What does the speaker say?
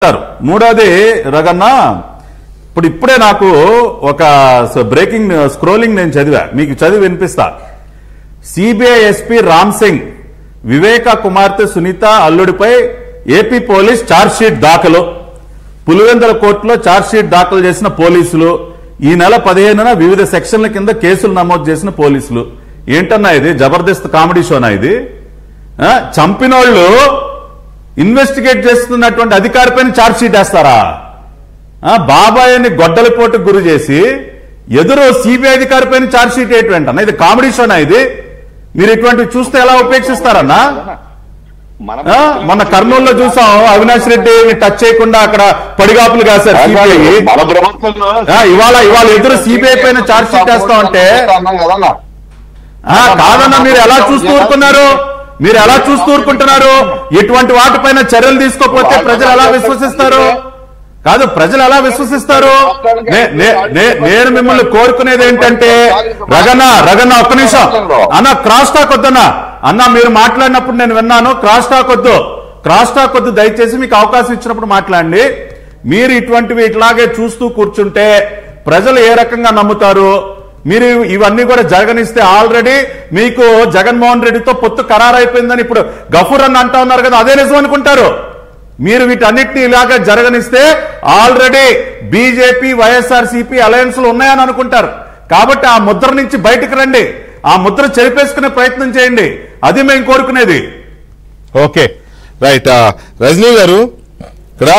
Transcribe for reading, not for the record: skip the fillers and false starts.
మూడోది రగన్న ఇప్పుడే నాకు ఒక బ్రేకింగ్ స్క్రోలింగ్ నేను చదివా, మీకు చదివి వినిపిస్తా. సిబిఐ ఎస్పీ రామ్ సింగ్ వివేక కుమార్తె సునీత అల్లుడిపై ఏపీ పోలీస్ ఛార్జ్షీట్ దాఖలు. పులివెందుల కోర్టులో ఛార్జ్షీట్ దాఖలు చేసిన పోలీసులు, ఈ నెల 15న వివిధ సెక్షన్ల కింద కేసులు నమోదు చేసిన పోలీసులు. ఏంటన్నా ఇది? జబర్దస్త్ కామెడీ షోనా ఇది? చంపినోళ్లు ఇన్వెస్టిగేట్ చేస్తున్నటువంటి అధికారిపైన ఛార్జ్షీట్ వేస్తారా? బాబాయిని గొడ్డలిపోటుకు గురి చేసి ఎదురు సిబిఐ అధికారిపైన ఛార్జ్షీట్ ఏంటంటన్నా? ఇది కామెడీ షోనా ఇది? మీరు ఇటువంటివి చూస్తే ఎలా ఉపేక్షిస్తారన్నా? మొన్న కర్నూలులో చూసాం, అవినాష్ రెడ్డిని టచ్ చేయకుండా అక్కడ పడిగాపులు కాశారు సిబిఐ. ఇవాళ ఎదురు సిబిఐ పైన ఛార్జ్షీట్ వేస్తామంటే కాదన్నా, మీరు ఎలా చూస్తూ ఊరుకున్నారు? మీరు ఎలా చూస్తూ ఊరుకుంటున్నారు? ఇటువంటి వాటిపైన చర్యలు తీసుకోకపోతే ప్రజలు ఎలా విశ్వసిస్తారు? కాదు, ప్రజలు ఎలా విశ్వసిస్తారు? నేను మిమ్మల్ని కోరుకునేది ఏంటంటే, రగన్న ఒక్క నిమిషం అన్న, క్రాస్ టాక్ వద్దన్నా. అన్న, మీరు మాట్లాడినప్పుడు నేను విన్నాను, క్రాస్ టాక్ వద్దు దయచేసి మీకు అవకాశం ఇచ్చినప్పుడు మాట్లాడండి. మీరు ఇటువంటివి ఇట్లాగే చూస్తూ కూర్చుంటే ప్రజలు ఏ రకంగా నమ్ముతారు? మీరు ఇవన్నీ కూడా జరగనిస్తే ఆల్రెడీ మీకు జగన్మోహన్ రెడ్డితో పొత్తు ఖరారైపోయిందని ఇప్పుడు గఫూర్ అన్న అంటా ఉన్నారు కదా, అదే నిజం అనుకుంటారు. మీరు వీటన్నిటిని ఇలాగా జరగనిస్తే ఆల్రెడీ బీజేపీ వైఎస్ఆర్సీపీ అలయన్స్ లో ఉన్నాయని అనుకుంటారు. కాబట్టి ఆ ముద్ర నుంచి బయటకు రండి, ఆ ముద్ర చెరిపేసుకునే ప్రయత్నం చేయండి, అది మేము కోరుకునేది. Okay, right. రజనీ గారు, ఇక్కడ